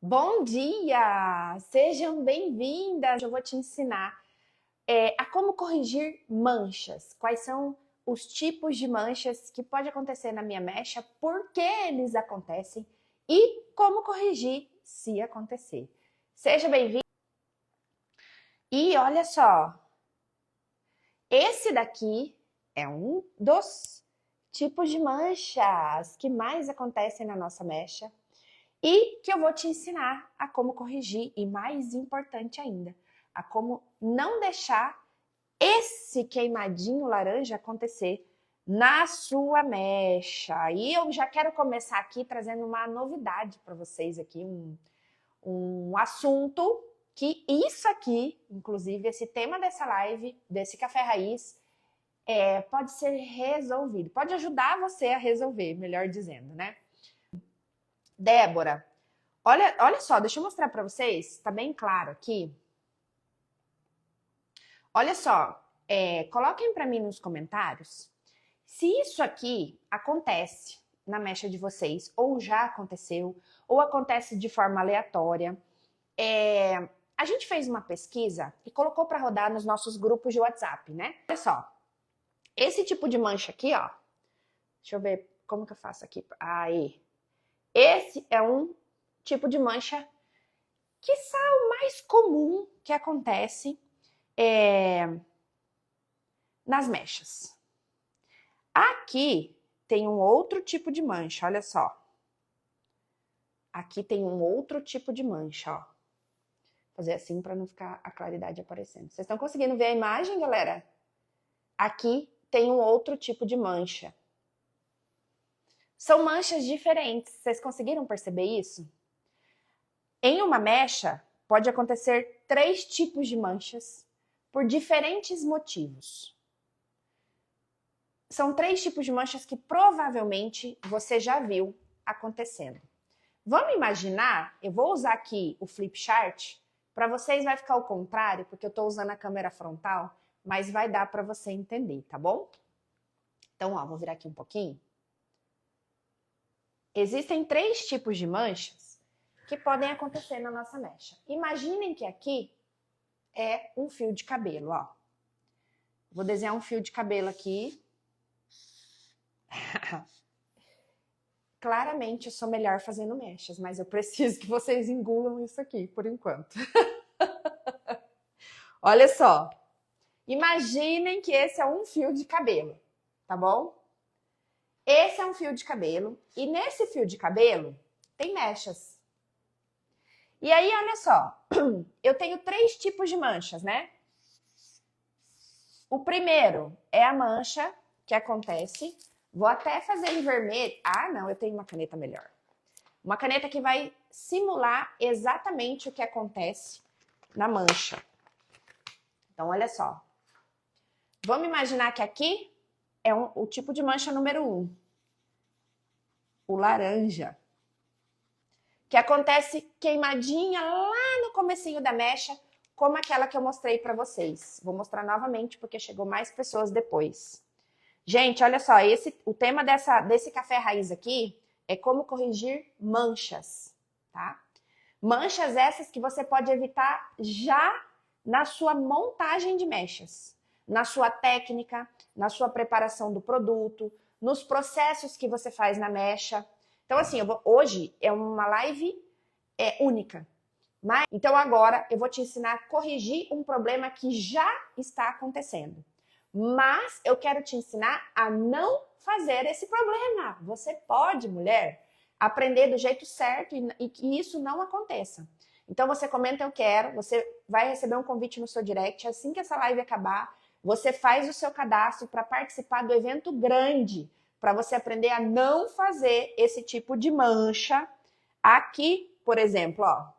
Bom dia! Sejam bem-vindas! Eu vou te ensinar a como corrigir manchas. Quais são os tipos de manchas que pode acontecer na minha mecha, por que eles acontecem e como corrigir se acontecer. Seja bem-vindo! E olha só, esse daqui é um dos tipos de manchas que mais acontecem na nossa mecha. E que eu vou te ensinar a como corrigir e, mais importante ainda, a como não deixar esse queimadinho laranja acontecer na sua mecha. E eu já quero começar aqui trazendo uma novidade para vocês aqui, um assunto que isso aqui, inclusive esse tema dessa live, desse Café Raiz, pode ser resolvido. Pode ajudar você a resolver, melhor dizendo, né? Débora, olha só, deixa eu mostrar para vocês, tá bem claro aqui. Olha só, coloquem para mim nos comentários se isso aqui acontece na mecha de vocês, ou já aconteceu, ou acontece de forma aleatória. A gente fez uma pesquisa e colocou para rodar nos nossos grupos de WhatsApp, né? Olha só, esse tipo de mancha aqui, ó, deixa eu ver como que eu faço aqui. Aí, esse é um tipo de mancha que é o mais comum que acontece nas mechas. Aqui tem um outro tipo de mancha, olha só. Aqui tem um outro tipo de mancha, ó. Vou fazer assim para não ficar a claridade aparecendo. Vocês estão conseguindo ver a imagem, galera? Aqui tem um outro tipo de mancha. São manchas diferentes. Vocês conseguiram perceber isso? Em uma mecha, pode acontecer 3 tipos de manchas por diferentes motivos. São 3 tipos de manchas que provavelmente você já viu acontecendo. Vamos imaginar, eu vou usar aqui o flip chart, para vocês vai ficar o contrário, porque eu estou usando a câmera frontal, mas vai dar para você entender, tá bom? Então, ó, vou virar aqui um pouquinho. Existem 3 tipos de manchas que podem acontecer na nossa mecha. Imaginem que aqui é um fio de cabelo, ó. Vou desenhar um fio de cabelo aqui. Claramente eu sou melhor fazendo mechas, mas eu preciso que vocês engulam isso aqui por enquanto. Olha só. Imaginem que esse é um fio de cabelo, tá bom? Esse é um fio de cabelo e nesse fio de cabelo tem mechas. E aí, olha só, eu tenho 3 tipos de manchas, né? O primeiro é a mancha que acontece. Vou até fazer em vermelho. Ah, não, eu tenho uma caneta melhor. Uma caneta que vai simular exatamente o que acontece na mancha. Então, olha só. Vamos imaginar que aqui é o tipo de mancha número 1. O laranja. Que acontece queimadinha lá no comecinho da mecha, como aquela que eu mostrei para vocês. Vou mostrar novamente porque chegou mais pessoas depois. Gente, olha só, o tema desse café raiz aqui é como corrigir manchas, tá? Manchas essas que você pode evitar já na sua montagem de mechas, na sua técnica, na sua preparação do produto, nos processos que você faz na mecha. Então, assim, hoje é uma live única. Então, agora eu vou te ensinar a corrigir um problema que já está acontecendo. Mas eu quero te ensinar a não fazer esse problema. Você pode, mulher, aprender do jeito certo e que isso não aconteça. Então você comenta eu quero, você vai receber um convite no seu direct, assim que essa live acabar, você faz o seu cadastro para participar do evento grande, para você aprender a não fazer esse tipo de mancha. Aqui, por exemplo, ó,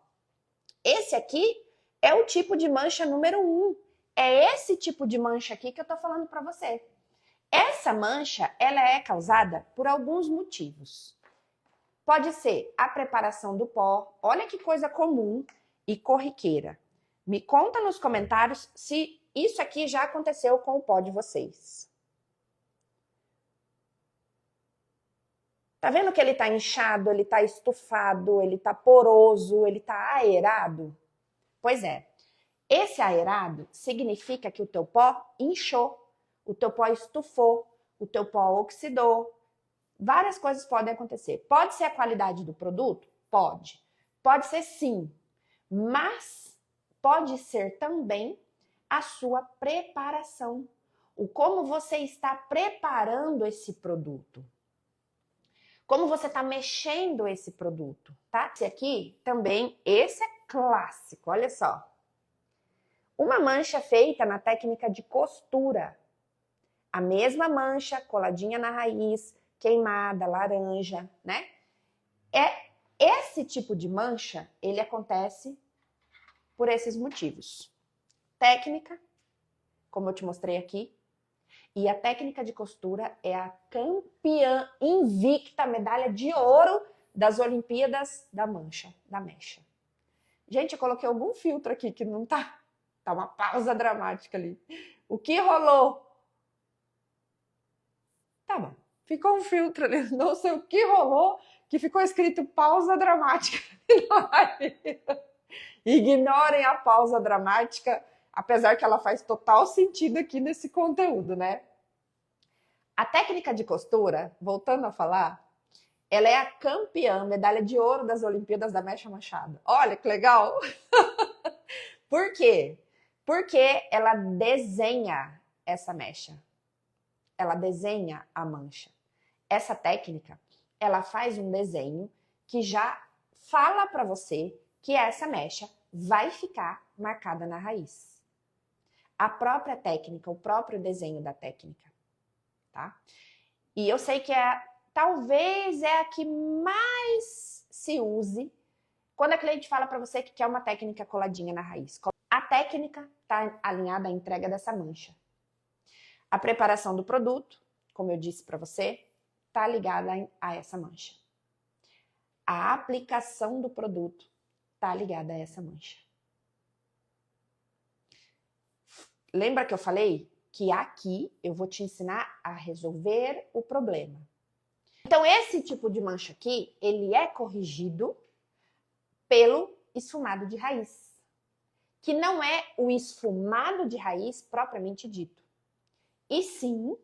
esse aqui é o tipo de mancha número 1. É esse tipo de mancha aqui que eu tô falando para você. Essa mancha, ela é causada por alguns motivos. Pode ser a preparação do pó. Olha que coisa comum e corriqueira. Me conta nos comentários se isso aqui já aconteceu com o pó de vocês. Tá vendo que ele tá inchado, ele tá estufado, ele tá poroso, ele tá aerado? Pois é. Esse aerado significa que o teu pó inchou, o teu pó estufou, o teu pó oxidou. Várias coisas podem acontecer. Pode ser a qualidade do produto? Pode. Pode ser sim. Mas pode ser também a sua preparação. O como você está preparando esse produto. Como você está mexendo esse produto, tá? Esse aqui também, esse é clássico, olha só. Uma mancha feita na técnica de costura. A mesma mancha, coladinha na raiz, queimada, laranja, né? Esse tipo de mancha, ele acontece por esses motivos. Técnica, como eu te mostrei aqui, e a técnica de costura é a campeã invicta, medalha de ouro das Olimpíadas da mancha, da mecha. Gente, eu coloquei algum filtro aqui que não tá. Tá uma pausa dramática ali. O que rolou? Tá bom. Ficou um filtro ali. Não sei o que rolou, que ficou escrito pausa dramática. Ignorem a pausa dramática, apesar que ela faz total sentido aqui nesse conteúdo, né? A técnica de costura, voltando a falar, ela é a campeã, medalha de ouro das Olimpíadas da mecha manchada. Olha que legal! Por quê? Porque ela desenha essa mecha. Ela desenha a mancha. Essa técnica, ela faz um desenho que já fala para você que essa mecha vai ficar marcada na raiz. A própria técnica, o próprio desenho da técnica, tá? E eu sei que talvez é a que mais se use quando a cliente fala para você que quer uma técnica coladinha na raiz. A técnica está alinhada à entrega dessa mancha. A preparação do produto, como eu disse para você, está ligada a essa mancha. A aplicação do produto está ligada a essa mancha. Lembra que eu falei que aqui eu vou te ensinar a resolver o problema. Então, esse tipo de mancha aqui, ele é corrigido pelo esfumado de raiz, que não é o esfumado de raiz propriamente dito, e sim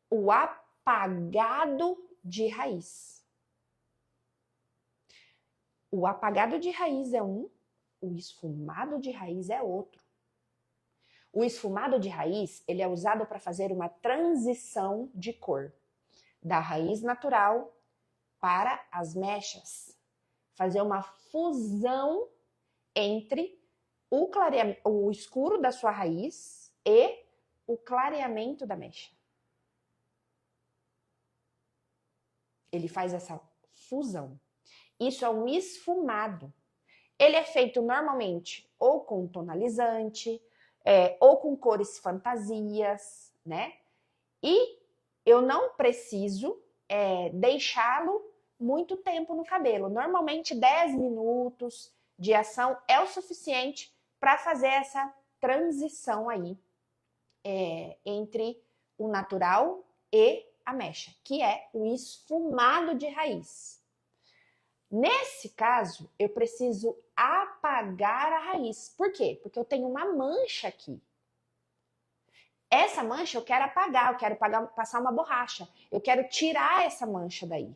o apagado de raiz. O apagado de raiz é um, o esfumado de raiz é outro. O esfumado de raiz, ele é usado para fazer uma transição de cor da raiz natural para as mechas. Fazer uma fusão entre o escuro da sua raiz e o clareamento da mecha. Ele faz essa fusão. Isso é um esfumado. Ele é feito normalmente ou com tonalizante, ou com cores fantasias, né? E eu não preciso deixá-lo muito tempo no cabelo. Normalmente 10 minutos de ação é o suficiente para fazer essa transição aí entre o natural e a mecha, que é o esfumado de raiz. Nesse caso, eu preciso apagar a raiz. Por quê? Porque eu tenho uma mancha aqui. Essa mancha eu quero apagar, eu quero passar uma borracha. Eu quero tirar essa mancha daí.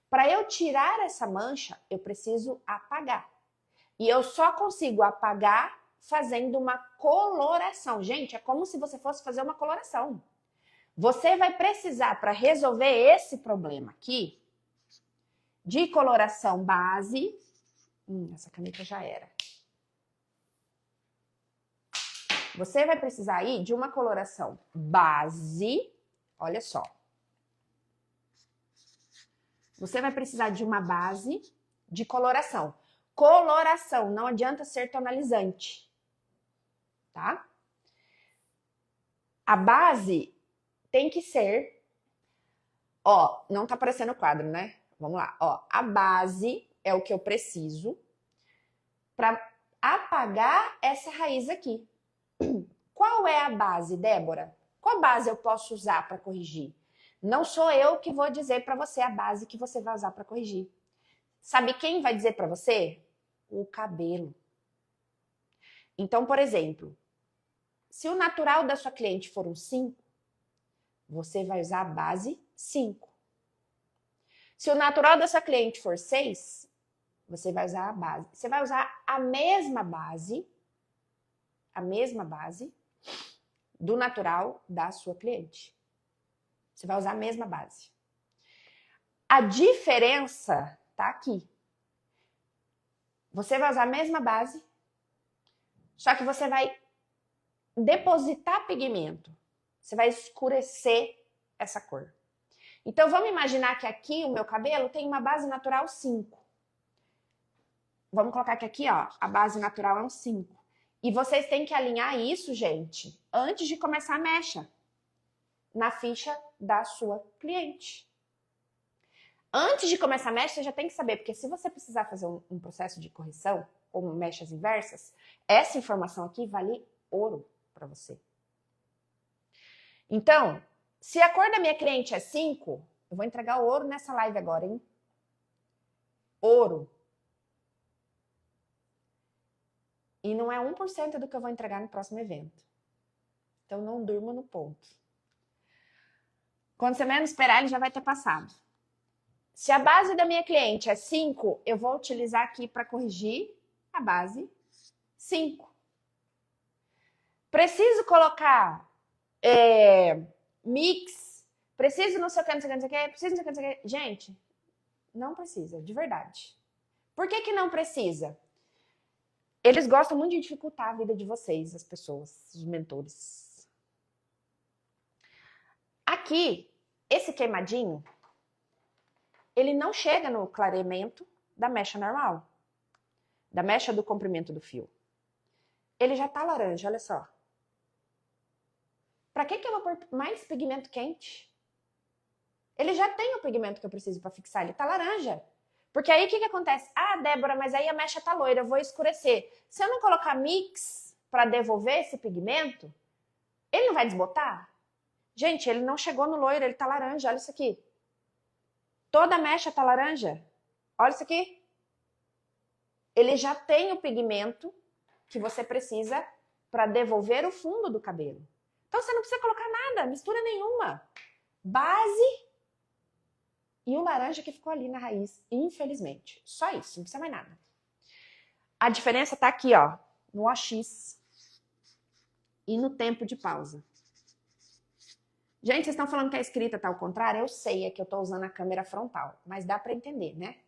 Para eu tirar essa mancha, eu preciso apagar. E eu só consigo apagar fazendo uma coloração. Gente, é como se você fosse fazer uma coloração. Você vai precisar, para resolver esse problema aqui, de coloração base. Essa caneta já era. Você vai precisar aí de uma coloração base. Olha só. Você vai precisar de uma base de coloração. Coloração, não adianta ser tonalizante. Tá? A base tem que ser... Ó, não tá aparecendo o quadro, né? Vamos lá, ó, a base é o que eu preciso para apagar essa raiz aqui. Qual é a base, Débora? Qual base eu posso usar para corrigir? Não sou eu que vou dizer para você a base que você vai usar para corrigir. Sabe quem vai dizer para você? O cabelo. Então, por exemplo, se o natural da sua cliente for um 5, você vai usar a base 5. Se o natural da sua cliente for 6, você vai usar a base. Você vai usar a mesma base do natural da sua cliente. Você vai usar a mesma base. A diferença tá aqui. Você vai usar a mesma base, só que você vai depositar pigmento. Você vai escurecer essa cor. Então, vamos imaginar que aqui o meu cabelo tem uma base natural 5. Vamos colocar que aqui, ó, a base natural é um 5. E vocês têm que alinhar isso, gente, antes de começar a mecha, na ficha da sua cliente. Antes de começar a mecha, você já tem que saber, porque se você precisar fazer um processo de correção, ou mechas inversas, essa informação aqui vale ouro para você. Então, se a cor da minha cliente é 5, eu vou entregar o ouro nessa live agora, hein? Ouro. E não é 1% do que eu vou entregar no próximo evento. Então, não durma no ponto. Quando você menos esperar, ele já vai ter passado. Se a base da minha cliente é 5, eu vou utilizar aqui para corrigir a base 5. Preciso colocar mix, preciso não sei o que, não sei o que, não sei o que, preciso não sei o que, não sei o que. Gente, não precisa, de verdade. Por que que não precisa? Eles gostam muito de dificultar a vida de vocês, as pessoas, os mentores. Aqui, esse queimadinho, ele não chega no clareamento da mecha normal, da mecha do comprimento do fio. Ele já tá laranja, olha só. Pra que eu vou pôr mais pigmento quente? Ele já tem o pigmento que eu preciso para fixar, ele tá laranja. Porque aí o que acontece? Ah, Débora, mas aí a mecha tá loira, eu vou escurecer. Se eu não colocar mix para devolver esse pigmento, ele não vai desbotar? Gente, ele não chegou no loiro, ele tá laranja, olha isso aqui. Toda a mecha tá laranja. Olha isso aqui. Ele já tem o pigmento que você precisa para devolver o fundo do cabelo. Então você não precisa colocar nada, mistura nenhuma. Base e o laranja que ficou ali na raiz, infelizmente. Só isso, não precisa mais nada. A diferença tá aqui, ó, no OX e no tempo de pausa. Gente, vocês estão falando que a escrita tá ao contrário? Eu sei, é que eu tô usando a câmera frontal, mas dá para entender, né?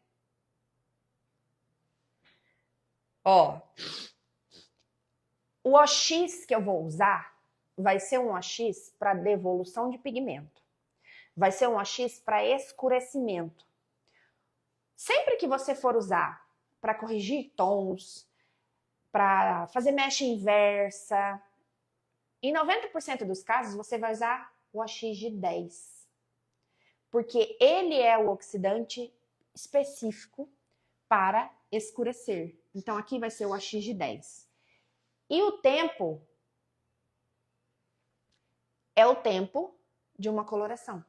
Ó, o OX que eu vou usar vai ser um OX para devolução de pigmento. Vai ser um OX para escurecimento. Sempre que você for usar para corrigir tons, para fazer mecha inversa, em 90% dos casos você vai usar o OX de 10. Porque ele é o oxidante específico para escurecer. Então aqui vai ser o OX de 10. E o tempo é o tempo de uma coloração.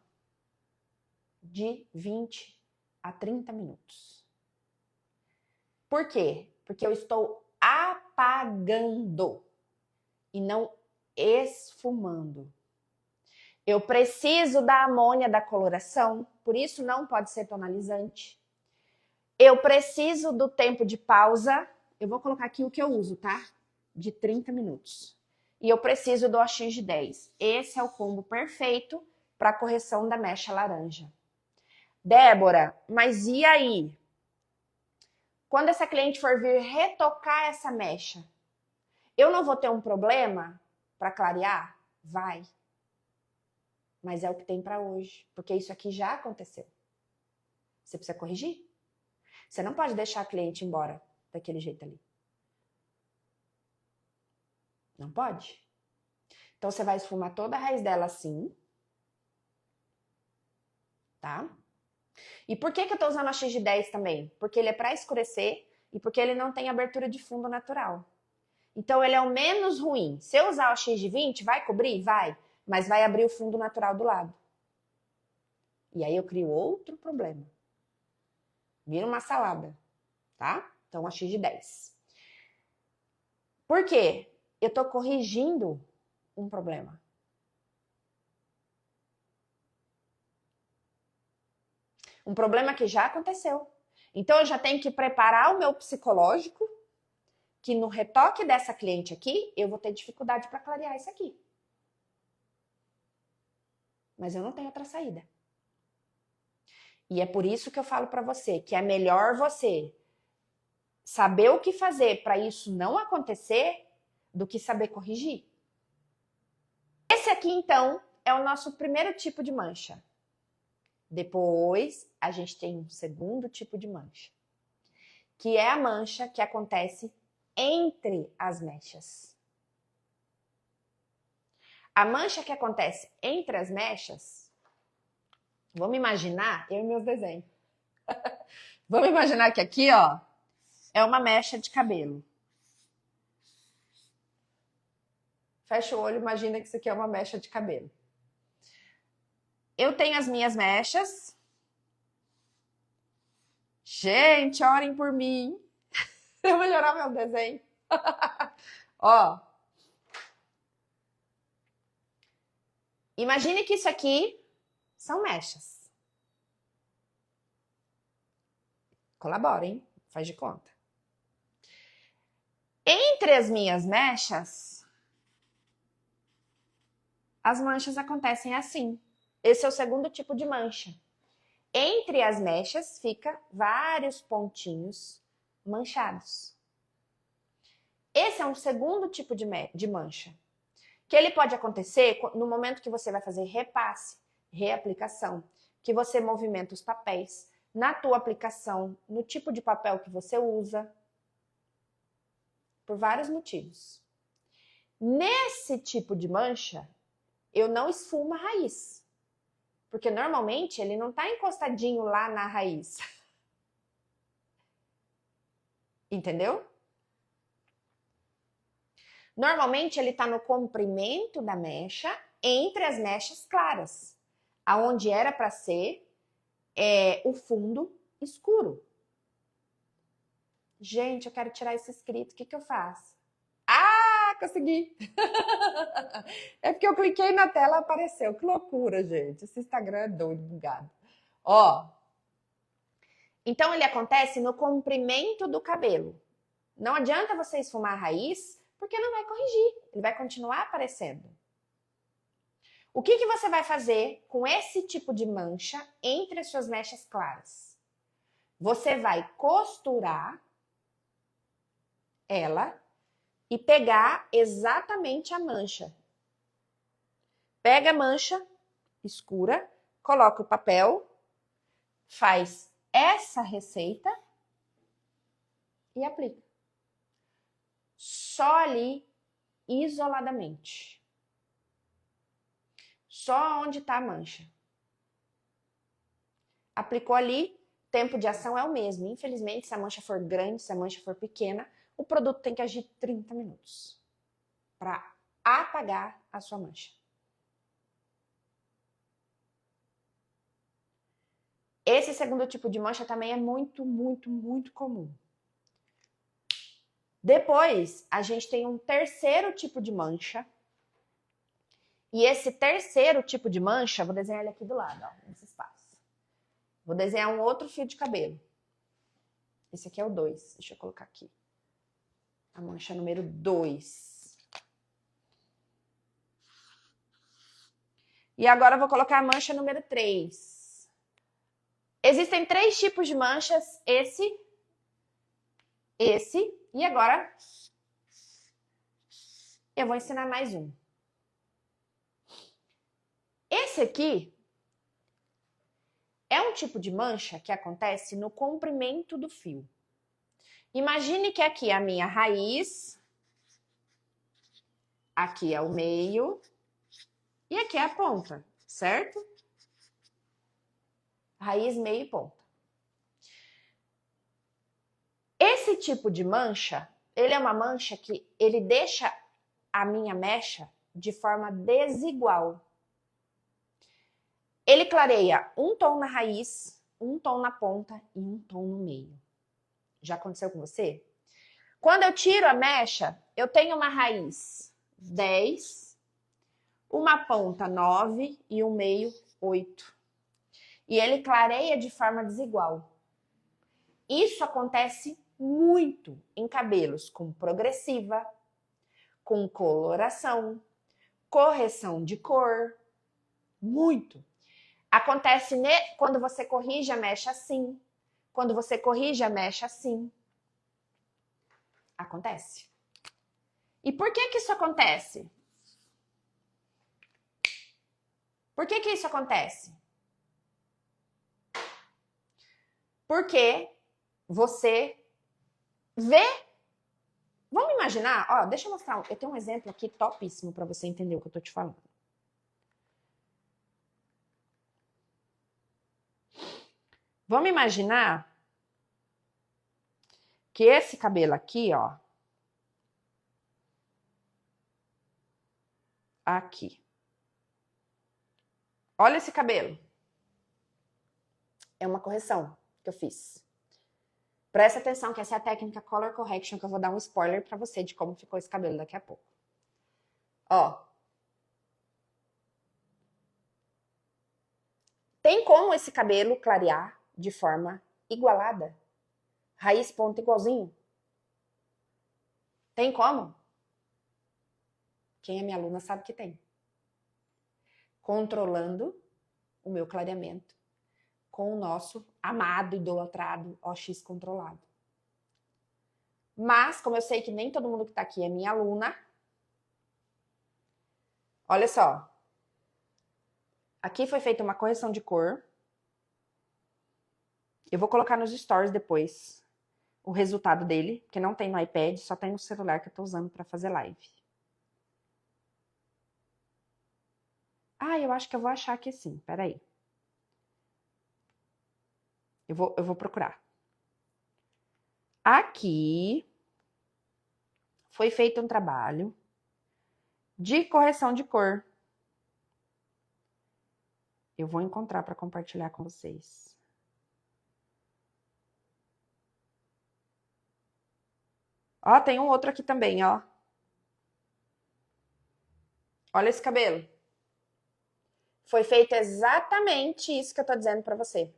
De 20 a 30 minutos. Por quê? Porque eu estou apagando e não esfumando. Eu preciso da amônia da coloração, por isso não pode ser tonalizante. Eu preciso do tempo de pausa, eu vou colocar aqui o que eu uso, tá? De 30 minutos. E eu preciso do OX de 10. Esse é o combo perfeito para a correção da mecha laranja. Débora, mas e aí? Quando essa cliente for vir retocar essa mecha, eu não vou ter um problema para clarear? Vai. Mas é o que tem para hoje, porque isso aqui já aconteceu. Você precisa corrigir. Você não pode deixar a cliente embora daquele jeito ali. Não pode. Então você vai esfumar toda a raiz dela assim. Tá? E por que eu tô usando o X de 10 também? Porque ele é para escurecer e porque ele não tem abertura de fundo natural. Então ele é o menos ruim. Se eu usar o X de 20, vai cobrir? Vai. Mas vai abrir o fundo natural do lado. E aí eu crio outro problema. Vira uma salada, tá? Então, a x de 10. Por quê? Eu tô corrigindo um problema. Um problema que já aconteceu. Então, eu já tenho que preparar o meu psicológico que no retoque dessa cliente aqui, eu vou ter dificuldade para clarear isso aqui. Mas eu não tenho outra saída. E é por isso que eu falo para você que é melhor você saber o que fazer para isso não acontecer do que saber corrigir. Esse aqui, então, é o nosso primeiro tipo de mancha. Depois, a gente tem um segundo tipo de mancha, que é a mancha que acontece entre as mechas. A mancha que acontece entre as mechas, vamos imaginar, eu e meus desenhos. Vamos imaginar que aqui, ó, é uma mecha de cabelo. Fecha o olho, imagina que isso aqui é uma mecha de cabelo. Eu tenho as minhas mechas. Gente, orem por mim. Eu melhorar meu desenho. Ó. Imagine que isso aqui são mechas. Colabora, hein? Faz de conta. Entre as minhas mechas, as manchas acontecem assim. Esse é o segundo tipo de mancha. Entre as mechas fica vários pontinhos manchados. Esse é um segundo tipo de mancha, que ele pode acontecer no momento que você vai fazer repasse, reaplicação, que você movimenta os papéis, na tua aplicação, no tipo de papel que você usa, por vários motivos. Nesse tipo de mancha, eu não esfumo a raiz, porque normalmente ele não está encostadinho lá na raiz. Entendeu? Normalmente ele está no comprimento da mecha, entre as mechas claras, aonde era para ser o fundo escuro. Gente, eu quero tirar esse escrito, o que eu faço? Ah, consegui! É porque eu cliquei na tela e apareceu. Que loucura, gente. Esse Instagram é doido, bugado. Ó. Então, ele acontece no comprimento do cabelo. Não adianta você esfumar a raiz, porque não vai corrigir. Ele vai continuar aparecendo. O que você vai fazer com esse tipo de mancha entre as suas mechas claras? Você vai costurar ela e pegar exatamente a mancha. Pega a mancha escura, coloca o papel, faz essa receita e aplica. Só ali, isoladamente. Só onde está a mancha. Aplicou ali, tempo de ação é o mesmo. Infelizmente, se a mancha for grande, se a mancha for pequena, o produto tem que agir 30 minutos para apagar a sua mancha. Esse segundo tipo de mancha também é muito, muito, muito comum. Depois, a gente tem um terceiro tipo de mancha. E esse terceiro tipo de mancha, vou desenhar ele aqui do lado, ó, nesse espaço. Vou desenhar um outro fio de cabelo. Esse aqui é o 2. Deixa eu colocar aqui. A mancha número 2. E agora eu vou colocar a mancha número 3. Existem 3 tipos de manchas. Esse e agora eu vou ensinar mais um. Esse aqui é um tipo de mancha que acontece no comprimento do fio. Imagine que aqui é a minha raiz, aqui é o meio e aqui é a ponta, certo? Raiz, meio e ponta. Esse tipo de mancha, ele é uma mancha que ele deixa a minha mecha de forma desigual. Ele clareia um tom na raiz, um tom na ponta e um tom no meio. Já aconteceu com você? Quando eu tiro a mecha, eu tenho uma raiz 10, uma ponta 9 e um meio 8. E ele clareia de forma desigual. Isso acontece muito em cabelos com progressiva, com coloração, correção de cor, muito. Acontece quando você corrige a mecha assim, quando você corrige a mecha assim. Acontece. E por que que isso acontece? Por que que isso acontece? Porque você vê. Vamos imaginar, ó, deixa eu mostrar. Eu tenho um exemplo aqui topíssimo para você entender o que eu tô te falando. Vamos imaginar que esse cabelo aqui, ó, aqui. Olha esse cabelo. É uma correção que eu fiz. Presta atenção que essa é a técnica Color Correction, que eu vou dar um spoiler pra você de como ficou esse cabelo daqui a pouco. Ó. Tem como esse cabelo clarear de forma igualada? Raiz, ponta igualzinho? Tem como? Quem é minha aluna sabe que tem. Controlando o meu clareamento com o nosso amado, idolatrado OX controlado. Mas, como eu sei que nem todo mundo que tá aqui é minha aluna, olha só. Aqui foi feita uma correção de cor. Eu vou colocar nos stories depois o resultado dele, porque não tem no iPad, só tem no celular que eu tô usando para fazer live. Ah, eu acho que eu vou achar aqui sim, peraí. Eu vou procurar. Aqui foi feito um trabalho de correção de cor. Eu vou encontrar para compartilhar com vocês. Ó, tem um outro aqui também, ó. Olha esse cabelo. Foi feito exatamente isso que eu tô dizendo para você.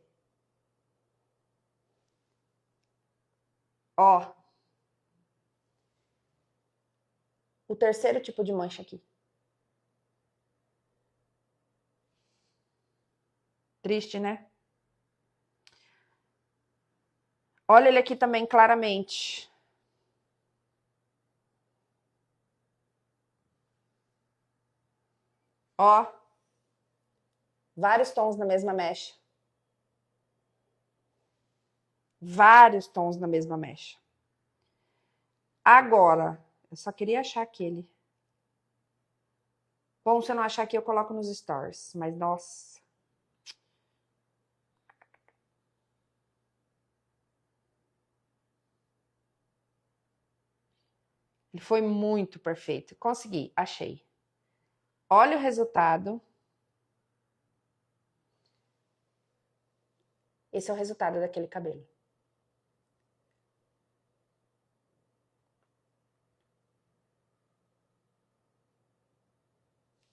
Ó. O terceiro tipo de mancha aqui. Triste, né? Olha ele aqui também claramente. Ó. Vários tons na mesma mecha. Vários tons na mesma mecha. Agora, eu só queria achar aquele. Bom, se eu não achar aqui, eu coloco nos stories. Mas, nossa. Ele foi muito perfeito. Consegui, achei. Olha o resultado. Esse é o resultado daquele cabelo.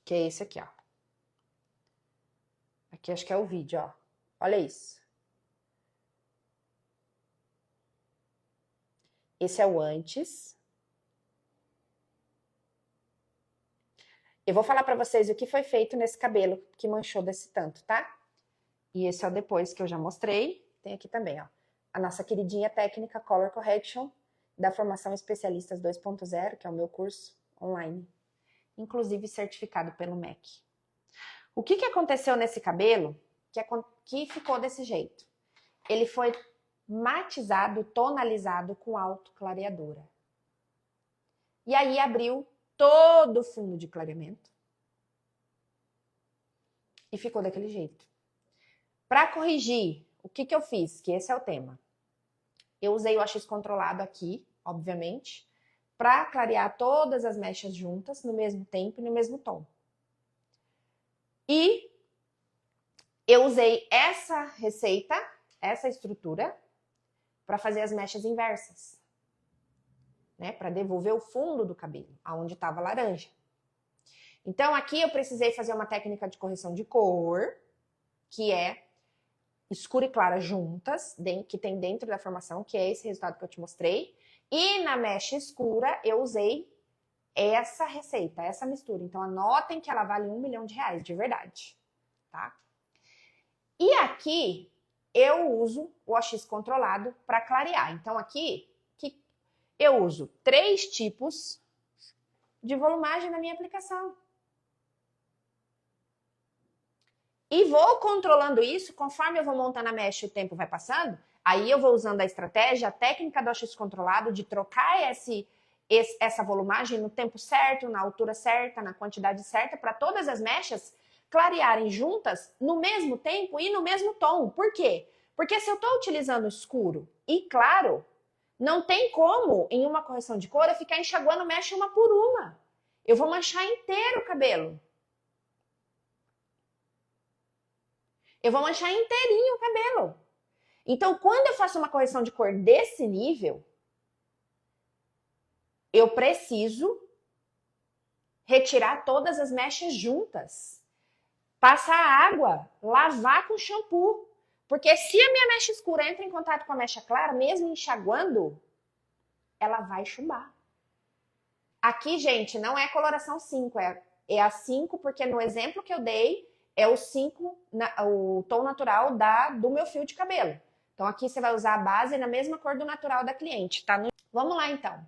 Que é esse aqui, ó. Aqui acho que é o vídeo, ó. Olha isso. Esse é o antes. Eu vou falar pra vocês o que foi feito nesse cabelo que manchou desse tanto, tá? E esse é o depois que eu já mostrei. Tem aqui também, ó. A nossa queridinha técnica Color Correction da formação Especialistas 2.0, que é o meu curso online. Inclusive certificado pelo MEC. O que aconteceu nesse cabelo que ficou desse jeito? Ele foi matizado, tonalizado com autoclareadora. E aí abriu todo o fundo de clareamento. E ficou daquele jeito. Para corrigir, o que eu fiz? Que esse é o tema. Eu usei o AX controlado aqui, obviamente, para clarear todas as mechas juntas no mesmo tempo e no mesmo tom. E Eu usei essa receita, essa estrutura, para fazer as mechas inversas, né? Para devolver o fundo do cabelo, aonde estava laranja. Então, aqui eu precisei fazer uma técnica de correção de cor, que é escura e clara juntas, que tem dentro da formação, que é esse resultado que eu te mostrei. E na mecha escura, eu usei essa receita, essa mistura. Então, anotem que ela vale R$1 milhão, de verdade, tá? E aqui, eu uso o OX controlado para clarear. Então, aqui, eu uso 3 tipos de volumagem na minha aplicação. E vou controlando isso conforme eu vou montando a mecha e o tempo vai passando. Aí eu vou usando a estratégia, a técnica do OX controlado de trocar essa volumagem no tempo certo, na altura certa, na quantidade certa, para todas as mechas clarearem juntas no mesmo tempo e no mesmo tom. Por quê? Porque se eu estou utilizando escuro e claro, não tem como, em uma correção de cor, eu ficar enxaguando mecha uma por uma. Eu vou manchar inteiro o cabelo. Eu vou manchar inteirinho o cabelo. Então, quando eu faço uma correção de cor desse nível, eu preciso retirar todas as mechas juntas. Passar água, lavar com shampoo. Porque se a minha mecha escura entra em contato com a mecha clara, mesmo enxaguando, ela vai chumbar. Aqui, gente, não é coloração 5, é a 5, porque no exemplo que eu dei, é o 5, o tom natural do meu fio de cabelo. Então, aqui você vai usar a base na mesma cor do natural da cliente, tá? Vamos lá, então.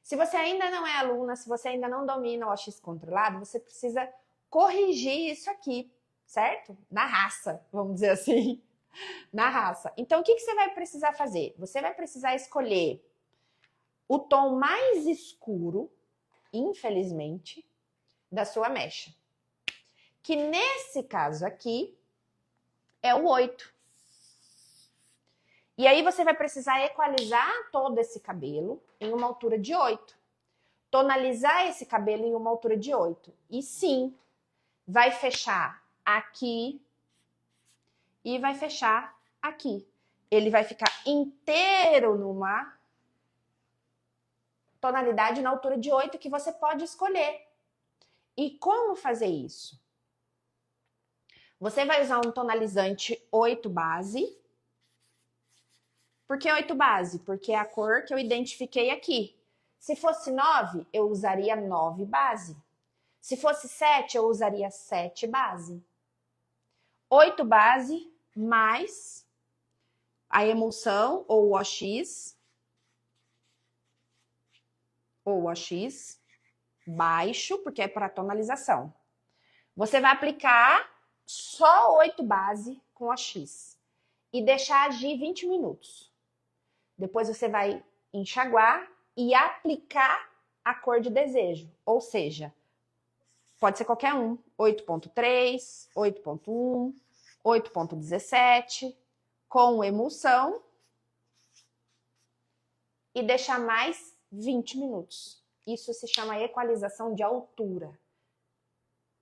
Se você ainda não é aluna, se você ainda não domina o OX controlado, você precisa corrigir isso aqui, certo? Na raça, vamos dizer assim. Na raça. Então, o que você vai precisar fazer? Você vai precisar escolher o tom mais escuro, infelizmente, da sua mecha. Que nesse caso aqui é o 8. E aí você vai precisar equalizar todo esse cabelo em uma altura de 8. Tonalizar esse cabelo em uma altura de 8. E sim, vai fechar aqui e vai fechar aqui. Ele vai ficar inteiro numa tonalidade na altura de 8 que você pode escolher. E como fazer isso? Você vai usar um tonalizante 8 base. Por que 8 base? Porque é a cor que eu identifiquei aqui. Se fosse 9, eu usaria 9 base. Se fosse 7, eu usaria 7 base. 8 base mais a emulsão ou o OX. Ou o OX baixo, porque é para tonalização. Você vai aplicar só 8 base com OX e deixar agir 20 minutos. Depois você vai enxaguar e aplicar a cor de desejo. Ou seja, pode ser qualquer um. 8.3, 8.1, 8.17, com emulsão. E deixar mais 20 minutos. Isso se chama equalização de altura.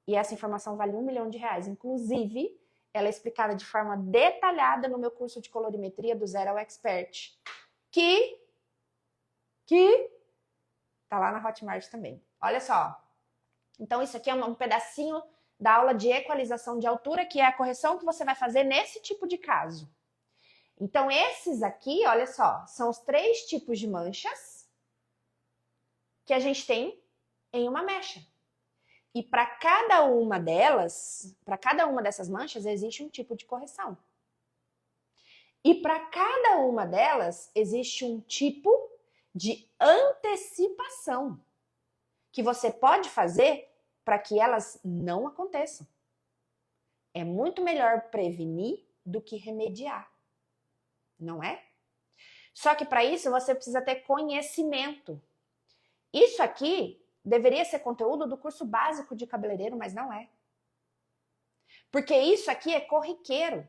E essa informação vale R$1 milhão. Inclusive, ela é explicada de forma detalhada no meu curso de colorimetria do Zero ao Expert. Que tá lá na Hotmart também. Olha só. Então, isso aqui é um pedacinho da aula de equalização de altura, que é a correção que você vai fazer nesse tipo de caso. Então, esses aqui, olha só, são os 3 tipos de manchas que a gente tem em uma mecha. E para cada uma delas, para cada uma dessas manchas, existe um tipo de correção. E para cada uma delas, existe um tipo de antecipação que você pode fazer para que elas não aconteçam. É muito melhor prevenir do que remediar, não é? Só que para isso você precisa ter conhecimento. Isso aqui deveria ser conteúdo do curso básico de cabeleireiro, mas não é. Porque isso aqui é corriqueiro.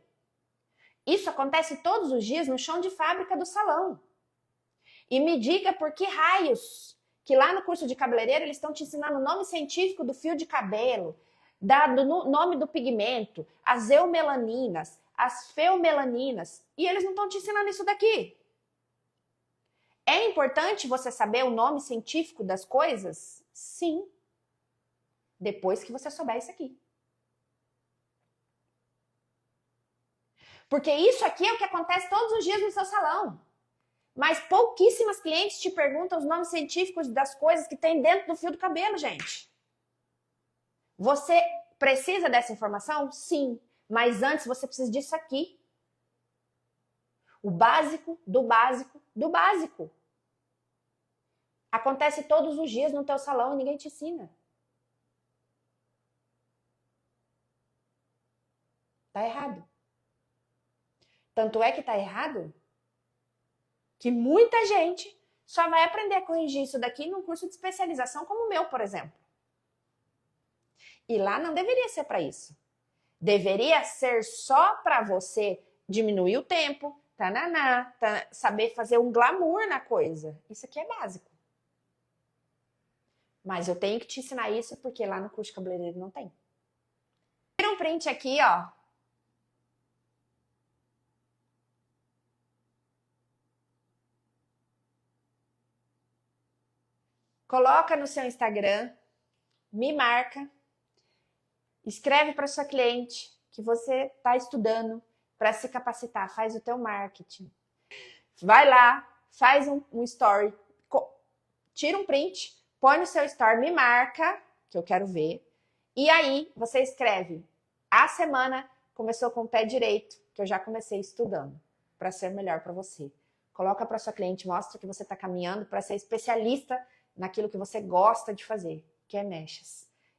Isso acontece todos os dias no chão de fábrica do salão. E me diga por que raios que lá no curso de cabeleireiro eles estão te ensinando o nome científico do fio de cabelo, nome do pigmento, as eumelaninas, as feomelaninas, e eles não estão te ensinando isso daqui. É importante você saber o nome científico das coisas? Sim. Depois que você souber isso aqui. Porque isso aqui é o que acontece todos os dias no seu salão. Mas pouquíssimas clientes te perguntam os nomes científicos das coisas que tem dentro do fio do cabelo, gente. Você precisa dessa informação? Sim. Mas antes você precisa disso aqui. O básico do básico do básico. Acontece todos os dias no teu salão e ninguém te ensina. Tá errado. Tanto é que tá errado que muita gente só vai aprender a corrigir isso daqui num curso de especialização como o meu, por exemplo. E lá não deveria ser para isso. Deveria ser só para você diminuir o tempo, saber fazer um glamour na coisa. Isso aqui é básico. Mas eu tenho que te ensinar isso porque lá no curso de cabeleireiro não tem. Tira um print aqui, ó. Coloca no seu Instagram, me marca, escreve para sua cliente que você está estudando para se capacitar, faz o teu marketing. Vai lá, faz um story, tira um print, põe no seu story, me marca, que eu quero ver. E aí você escreve, a semana começou com o pé direito, que eu já comecei estudando, para ser melhor para você. Coloca para sua cliente, mostra que você está caminhando para ser especialista naquilo que você gosta de fazer, que é mechas.